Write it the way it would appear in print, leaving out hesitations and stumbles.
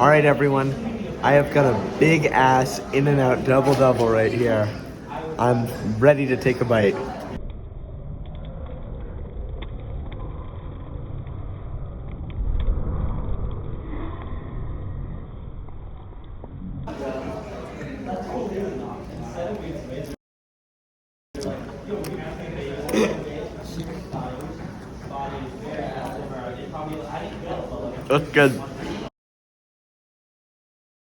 All right, everyone. I have got a big ass In-N-Out double right here. I'm ready to take a bite. That's good.